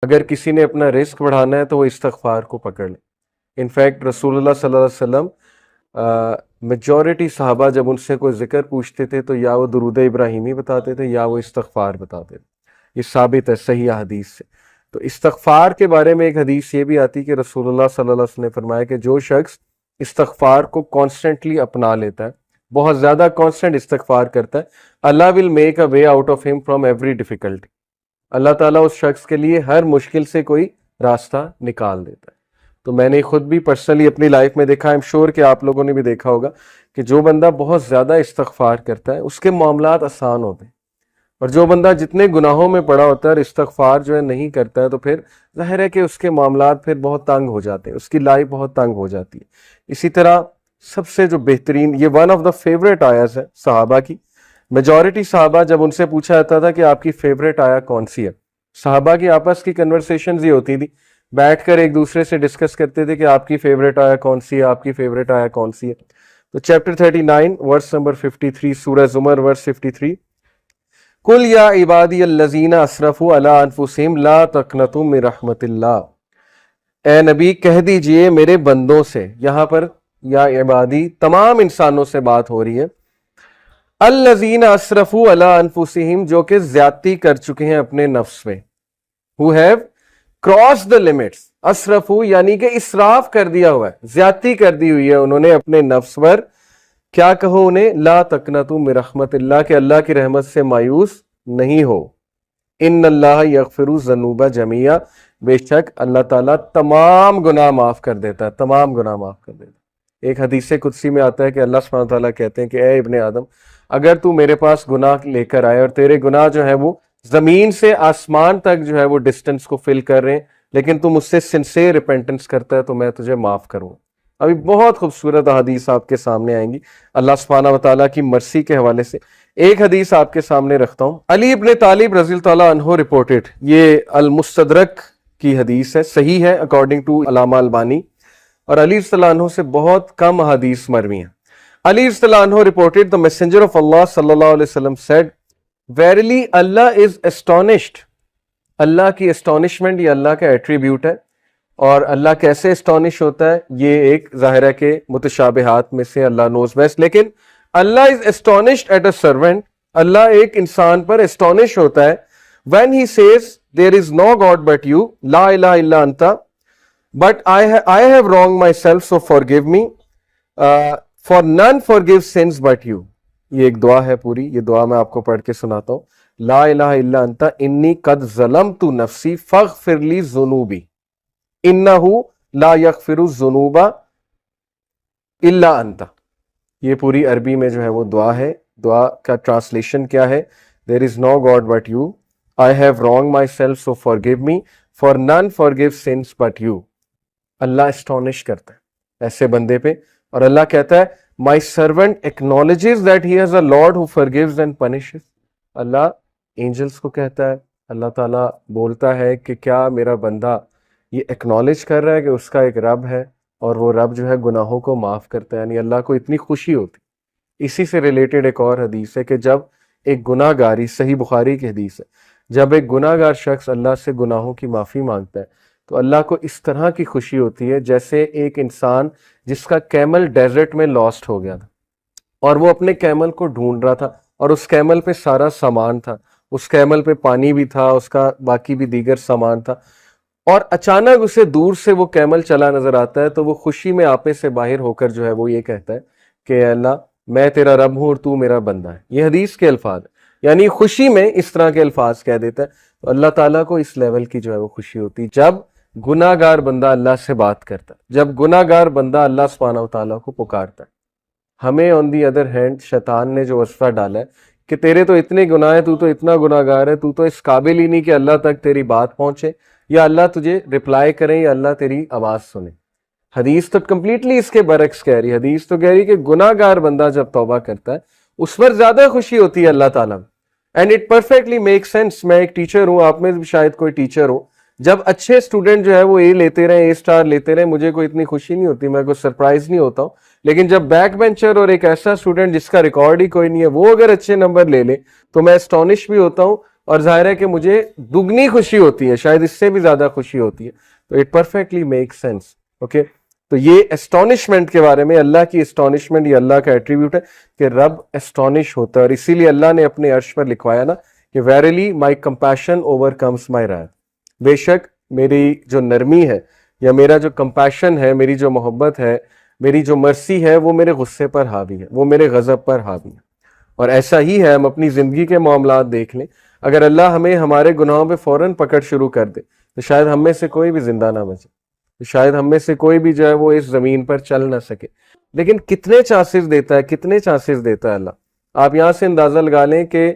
اگر کسی نے اپنا رزق بڑھانا ہے تو وہ استغفار کو پکڑ لے. انفیکٹ رسول اللہ صلی اللہ علیہ وسلم میجورٹی صحابہ جب ان سے کوئی ذکر پوچھتے تھے تو یا وہ درود ابراہیمی بتاتے تھے یا وہ استغفار بتاتے تھے. یہ ثابت ہے صحیح حدیث سے. تو استغفار کے بارے میں ایک حدیث یہ بھی آتی کہ رسول اللہ صلی اللہ علیہ وسلم نے فرمایا کہ جو شخص استغفار کو کانسٹنٹلی اپنا لیتا ہے, بہت زیادہ کانسٹنٹ استغفار کرتا ہے, Allah will make a way out of him from every difficulty. Allah تعالیٰ اس شخص کے لیے ہر مشکل سے کوئی راستہ نکال دیتا ہے. تو میں نے خود بھی پرسنلی اپنی لائف میں دیکھا, ایم شور کہ آپ لوگوں نے بھی دیکھا ہوگا کہ جو بندہ بہت زیادہ استغفار کرتا ہے اس کے معاملات آسان ہوتے ہیں, اور جو بندہ جتنے گناہوں میں پڑا ہوتا ہے اور استغفار جو ہے نہیں کرتا ہے تو پھر ظاہر ہے کہ اس کے معاملات پھر بہت تنگ ہو جاتے ہیں, اس کی لائف بہت تنگ ہو جاتی ہے. اسی طرح سب سے جو بہترین, یہ ون آف دا فیوریٹ آیاز ہے صحابہ کی. میجورٹی صحابہ جب ان سے پوچھا جاتا تھا کہ آپ کی فیوریٹ آیا کون سی ہے, صحابہ کی آپس کی کنورسیشنز یہ ہوتی تھی, بیٹھ کر ایک دوسرے سے ڈسکس کرتے تھے کہ آپ کی فیوریٹ آیا کون سی ہے, آپ کی فیوریٹ آیا کون سی ہے. تو چیپٹر 39 ورس نمبر 53, سورہ زمر ورس 53, قل یا عبادی الذین اسرفوا علی انفسہم لا تقنطوا من رحمت اللہ. اے نبی کہہ دیجئے میرے بندوں سے, یہاں پر یا عبادی تمام انسانوں سے بات ہو رہی ہے, الذین اسرفوا علی انفسہم جو کہ زیادتی کر چکے ہیں اپنے نفس میں, who have crossed the limits. اسرفوا یعنی کہ اسراف کر دیا ہوا ہے, زیادتی کر دی ہوئی ہے انہوں نے اپنے نفس پر. کیا کہو انہیں, لا تقنطوا من رحمت اللہ, کہ اللہ کی رحمت سے مایوس نہیں ہو. ان اللہ یغفر الذنوب جميعا, بے شک اللہ تعالیٰ تمام گناہ معاف کر دیتا ہے, تمام گناہ معاف کر دیتا ہے. ایک حدیث قدسی میں آتا ہے کہ اللہ سبحانہ تعالیٰ کہتے ہیں کہ اے ابن آدم, اگر تو میرے پاس گناہ لے کر آئے اور تیرے گناہ جو ہے وہ زمین سے آسمان تک جو ہے وہ ڈسٹنس کو فل کر رہے ہیں, لیکن تو مجھ سے سنسیئر ریپینٹنس کرتا ہے تو میں تجھے معاف کروں. ابھی بہت خوبصورت حدیث آپ کے سامنے آئیں گی اللہ سبحانہ وتعالیٰ کی مرسی کے حوالے سے. ایک حدیث آپ کے سامنے رکھتا ہوں. علی ابن طالب رضی اللہ تعالیٰ عنہ رپورٹڈ, یہ المستدرک کی حدیث ہے, صحیح ہے اکارڈنگ ٹو علامہ البانی, اور علی رضی اللہ عنہ سے بہت کم حدیث مروی ہیں. علی رضی اللہ عنہ reported the messenger of Allah صلی اللہ علیہ وسلم said, verily Allah is astonished. اللہ کی astonishment یہ اللہ کا ایٹریبیوٹ ہے, اور اللہ کیسے اسٹانش ہوتا ہے یہ ایک ظاہر ہے کہ متشابہات میں سے اللہ knows best. لیکن اللہ is astonished at a servant, اللہ ایک انسان پر اسٹانش ہوتا ہے when he says there is no God but you, لا الہ الا انت, but I have wronged myself so forgive me, for none forgives sins but you. یہ ایک دعا ہے پوری, یہ دعا میں آپ کو پڑھ کے سناتا ہوں. لا الہ الا انت انی قد ظلمت نفسی فاغفر لی ذنوبی انہ لا یغفر الذنوب الا انت. یہ پوری عربی میں جو ہے وہ دعا ہے. دعا کا ٹرانسلیشن کیا ہے, there is no God but you, I have wronged myself so forgive me, for none forgives sins but you. Allah astonished کرتا ہے ایسے بندے پہ, اور اللہ کہتا ہے my servant acknowledges that he has a Lord who forgives and punishes. Allah angels کو کہتا ہے, اللہ تعالیٰ بولتا ہے کہ کیا میرا بندہ یہ ایکنالج کر رہا ہے کہ اس کا ایک رب ہے اور وہ رب جو ہے گناہوں کو معاف کرتا ہے. یعنی اللہ کو اتنی خوشی ہوتی. اسی سے ریلیٹڈ ایک اور حدیث ہے کہ جب ایک گناہ گاری, صحیح بخاری کی حدیث ہے, جب ایک گناہ گار شخص اللہ سے گناہوں کی معافی مانگتا ہے تو اللہ کو اس طرح کی خوشی ہوتی ہے جیسے ایک انسان جس کا کیمل ڈیزرٹ میں لاسٹ ہو گیا تھا اور وہ اپنے کیمل کو ڈھونڈ رہا تھا, اور اس کیمل پہ سارا سامان تھا, اس کیمل پہ پانی بھی تھا, اس کا باقی بھی دیگر سامان تھا, اور اچانک اسے دور سے وہ کیمل چلا نظر آتا ہے تو وہ خوشی میں آپے سے باہر ہو کر جو ہے وہ یہ کہتا ہے کہ اے اللہ میں تیرا رب ہوں اور تو میرا بندہ ہے. یہ حدیث کے الفاظ ہیں, یعنی خوشی میں اس طرح کے الفاظ کہہ دیتا ہے. تو اللہ تعالیٰ کو اس لیول کی جو ہے وہ خوشی ہوتی جب گناہ گار بندہ اللہ سے بات کرتا ہے, جب گناہ گار بندہ اللہ سبحانہ و تعالیٰ کو پکارتا ہے. ہمیں آن دی ادر ہینڈ شیطان نے جو وصفہ ڈالا ہے کہ تیرے تو اتنے گناہ ہیں, تو اتنا گناہ گار ہے, تو اس قابل ہی نہیں کہ اللہ تک تیری بات پہنچے یا اللہ تجھے رپلائی کریں یا اللہ تیری آواز سنے. حدیث تو کمپلیٹلی اس کے برعکس کہہ رہی. حدیث تو کہہ رہی کہ گناہ گار بندہ جب توبہ کرتا ہے اس پر زیادہ خوشی ہوتی ہے اللہ تعالیٰ میں. And it perfectly make sense. میں ایک ٹیچر ہوں, آپ میں بھی شاید کوئی ٹیچر ہو. جب اچھے اسٹوڈنٹ جو ہے وہ اے لیتے رہے, اے اسٹار لیتے رہے, مجھے کوئی اتنی خوشی نہیں ہوتی, میں کوئی سرپرائز نہیں ہوتا ہوں. لیکن جب بیک بینچر اور ایک ایسا اسٹوڈنٹ جس کا ریکارڈ ہی کوئی نہیں ہے وہ اگر اچھے نمبر لے لے تو میں اسٹانش بھی ہوتا ہوں, اور ظاہر ہے کہ مجھے دگنی خوشی ہوتی ہے, شاید اس سے بھی زیادہ خوشی ہوتی ہے. تو it perfectly make sense. Okay, تو یہ اسٹانشمنٹ کے بارے میں, اللہ کی اسٹانشمنٹ یہ اللہ کا ایٹریبیوٹ ہے کہ رب اسٹانش ہوتا ہے, اور اسی لیے اللہ نے اپنے عرش پر لکھوایا نا کہ ویریلی مائی کمپیشن اوور کمس مائی wrath, بے شک میری جو نرمی ہے یا میرا جو کمپیشن ہے, میری جو محبت ہے, میری جو مرسی ہے, وہ میرے غصے پر حاوی ہے, وہ میرے غضب پر حاوی ہے. اور ایسا ہی ہے, ہم اپنی زندگی کے معاملات دیکھ لیں, اگر اللہ ہمیں ہمارے گناہوں پہ فوراً پکڑ شروع کر دے تو شاید ہم میں سے کوئی بھی زندہ نہ بچے, شاید ہم میں سے کوئی بھی جو ہے وہ اس زمین پر چل نہ سکے. لیکن کتنے چانسز دیتا ہے, کتنے چانسز دیتا ہے اللہ. آپ یہاں سے اندازہ لگا لیں کہ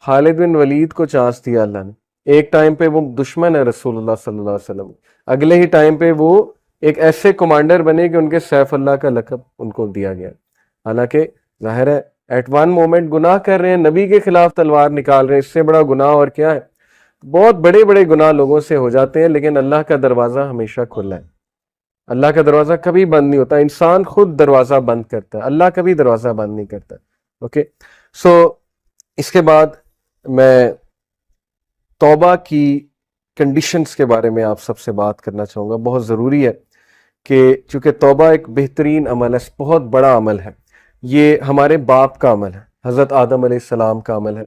خالد بن ولید کو چانس دیا اللہ نے, ایک ٹائم پہ وہ دشمن ہے رسول اللہ صلی اللہ علیہ وسلم, اگلے ہی ٹائم پہ وہ ایک ایسے کمانڈر بنے کہ ان کے سیف اللہ کا لقب ان کو دیا گیا. حالانکہ ظاہر ہے ایٹ ون مومنٹ گناہ کر رہے ہیں, نبی کے خلاف تلوار نکال رہے ہیں, اس سے بڑا گناہ اور کیا ہے. بہت بڑے بڑے گناہ لوگوں سے ہو جاتے ہیں, لیکن اللہ کا دروازہ ہمیشہ کھلا ہے. اللہ کا دروازہ کبھی بند نہیں ہوتا, انسان خود دروازہ بند کرتا ہے, اللہ کبھی دروازہ بند نہیں کرتا. اوکے, سو اس کے بعد میں توبہ کی کنڈیشنز کے بارے میں آپ سب سے بات کرنا چاہوں گا. بہت ضروری ہے کہ چونکہ توبہ ایک بہترین عمل ہے, بہت بڑا عمل ہے, یہ ہمارے باپ کا عمل ہے, حضرت آدم علیہ السلام کا عمل ہے.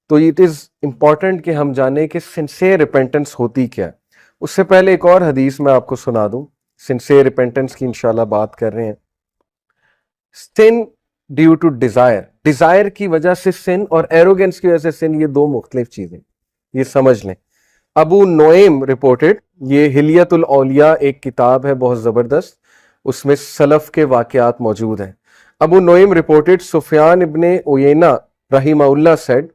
تو اٹ از امپورٹنٹ کہ ہم جانیں کہ سنسیئر ریپینٹنس ہوتی کیا ہے. اس سے پہلے ایک اور حدیث میں آپ کو سنا دوں, سنسیئر ریپینٹنس کی انشاءاللہ بات کر رہے ہیں. سن ڈیو ٹو ڈیزائر, ڈیزائر کی وجہ سے سن اور ایروگنس کی وجہ سے سن, یہ دو مختلف چیزیں, یہ سمجھ لیں. ابو نعیم رپورٹڈ, یہ حلیت الاولیاء ایک کتاب ہے بہت زبردست, اس میں سلف کے واقعات موجود ہیں. ابو نعیم رپورٹڈ سفیان ابن عیینہ رحمہ اللہ said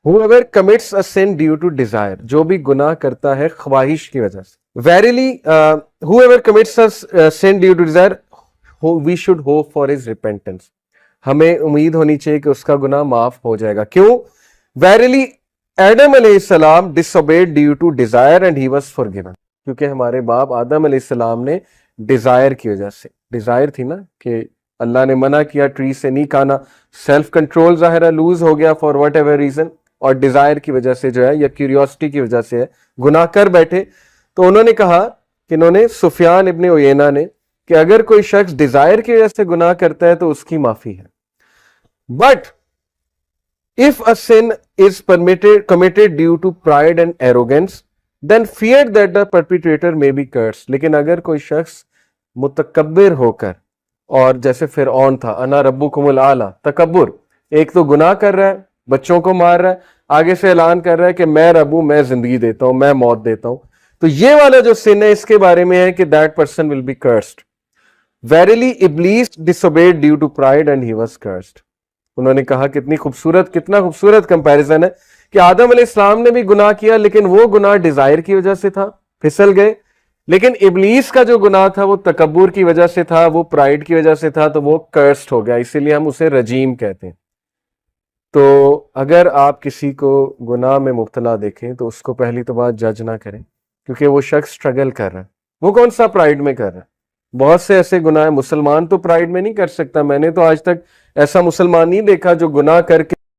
whoever commits a sin due to desire, جو بھی گناہ کرتا ہے خواہش کی وجہ سے, verily whoever commits a sin due to desire we should hope for his repentance, ہمیں امید ہونی چاہیے کہ اس کا گناہ معاف ہو جائے گا. کیوں؟ verily آدم علیہ السلام disobeyed due to desire and he was forgiven, کیونکہ ہمارے باپ آدم علیہ السلام نے ڈیزائر کی وجہ سے, ڈیزائر تھی نا کہ اللہ نے منع کیا ٹری سے نہیں کھانا, سیلف کنٹرول ظاہرہ لوز ہو گیا فار واٹ ایور ریزن, اور ڈیزائر کی وجہ سے جو ہے یا کیوریوسٹی کی وجہ سے ہے گناہ کر بیٹھے. تو انہوں نے کہا کہ انہوں نے سفیان ابن عیینہ نے کہ اگر کوئی شخص ڈیزائر کی وجہ سے گناہ کرتا ہے تو اس کی معافی ہے. But if a sin is committed due to pride and arrogance, then fear that the perpetrator may be cursed. لیکن اگر کوئی شخص متکبر ہو کر, اور جیسے فرعون تھا, انا ربکم الاعلی, تکبر, ایک تو گناہ کر رہا ہے, بچوں کو مار رہا ہے, آگے سے اعلان کر رہا ہے کہ میں رب ہوں, میں زندگی دیتا ہوں, میں موت دیتا ہوں. تو یہ والا جو سن ہے اس کے بارے میں ہے کہ that person will be cursed. Verily Iblis disobeyed due to pride and he was cursed. انہوں نے کہا کتنا خوبصورت کمپیریزن ہے کہ آدم علیہ السلام نے بھی گناہ کیا, لیکن وہ گناہ ڈیزائر کی وجہ سے تھا, پھسل گئے. لیکن ابلیس کا جو گناہ تھا وہ تکبر کی وجہ سے تھا, وہ پرائڈ کی وجہ سے تھا, تو وہ کرسڈ ہو گیا, اسی لیے ہم اسے رجیم کہتے ہیں. تو اگر آپ کسی کو گناہ میں مبتلا دیکھیں تو اس کو پہلی تو بات جج نہ کریں, کیونکہ وہ شخص سٹرگل کر رہا ہے. وہ کون سا پرائڈ میں کر رہا ہے؟ بہت سے ایسے گناہ ہیں, مسلمان تو پرائڈ میں نہیں کر سکتا. میں نے تو آج تک ایسا مسلمان نہیں دیکھا جو گناہ کر